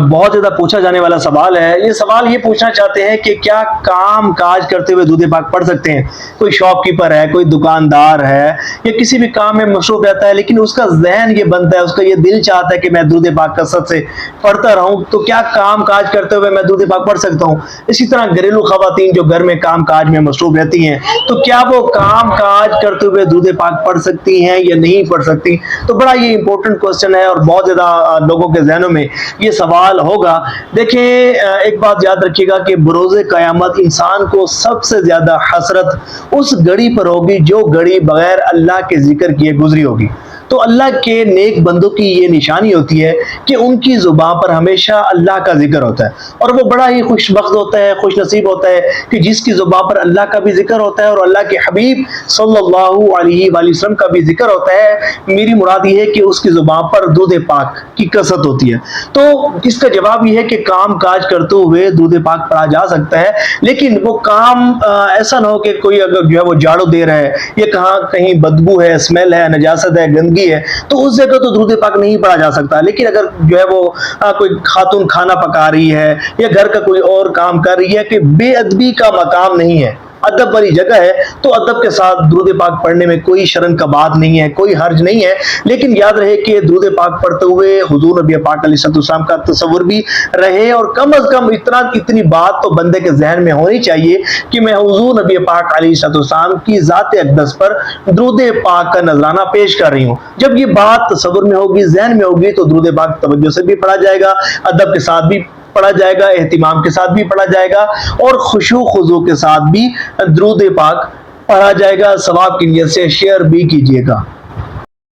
بہت زیادہ پوچھا جانے والا سوال ہے. یہ سوال یہ پوچھنا چاہتے ہیں کہ کیا کام کاج کرتے ہوئے درود پاک پڑھ سکتے ہیں؟ کوئی شاپ کیپر ہے، کوئی دکاندار ہے، یا کسی بھی کام میں مصروف رہتا ہے، لیکن اس کا ذہن یہ بنتا ہے، اس کا یہ دل چاہتا ہے کہ میں درود پاک کثرت سے پڑھتا رہوں. تو کیا کام کاج کرتے ہوئے میں درود پاک پڑھ سکتا ہوں؟ اسی طرح گھریلو خواتین جو گھر میں کام کاج میں مصروف رہتی ہیں، تو کیا وہ کام کاج کرتے ہوئے درود پاک پڑھ سکتی ہیں یا نہیں پڑھ سکتی؟ تو بڑا یہ امپورٹنٹ کوسچن ہے، اور بہت زیادہ لوگوں کے ذہنوں میں یہ سوال ہوگا. دیکھیں، ایک بات یاد رکھیے گا کہ بروز قیامت انسان کو سب سے زیادہ حسرت اس گھڑی پر ہوگی جو گھڑی بغیر اللہ کے ذکر کیے گزری ہوگی. تو اللہ کے نیک بندوں کی یہ نشانی ہوتی ہے کہ ان کی زبان پر ہمیشہ اللہ کا ذکر ہوتا ہے، اور وہ بڑا ہی خوش بخت ہوتا ہے، خوش نصیب ہوتا ہے کہ جس کی زبان پر اللہ کا بھی ذکر ہوتا ہے اور اللہ کے حبیب صلی اللہ علیہ وآلہ وسلم کا بھی ذکر ہوتا ہے. میری مراد یہ ہے کہ اس کی زبان پر درود پاک کی کثرت ہوتی ہے. تو اس کا جواب یہ ہے کہ کام کاج کرتے ہوئے درود پاک پڑھا جا سکتا ہے، لیکن وہ کام ایسا نہ ہو کہ کوئی اگر جو ہے وہ جھاڑو دے رہا ہے، یا کہیں بدبو ہے، اسمیل ہے، نجاست ہے، گندگی ہے، تو اس جگہ تو درود پاک نہیں پڑھا جا سکتا. لیکن اگر جو ہے وہ کوئی خاتون کھانا پکا رہی ہے یا گھر کا کوئی اور کام کر رہی ہے کہ بے ادبی کا مقام نہیں ہے، ادب والی جگہ ہے، تو ادب کے ساتھ درود پاک پڑھنے میں کوئی شرم کا بات نہیں ہے، کوئی حرج نہیں ہے. لیکن یاد رہے کہ درود پاک پڑھتے ہوئے حضور نبی پاک علیہ السلام کا تصور بھی رہے، اور کم از کم اتنی بات تو بندے کے ذہن میں ہونی چاہیے کہ میں حضور نبی پاک علیہ السلام کی ذات اقدس پر درود پاک کا نذرانہ پیش کر رہی ہوں. جب یہ بات تصور میں ہوگی، ذہن میں ہوگی، تو درود پاک توجہ سے بھی پڑھا جائے گا، ادب کے ساتھ بھی پڑھا جائے گا، اہتمام کے ساتھ بھی پڑھا جائے گا، اور خشوع خضوع کے ساتھ بھی درود پاک پڑھا جائے گا. ثواب کی نیت سے شیئر بھی کیجیے گا.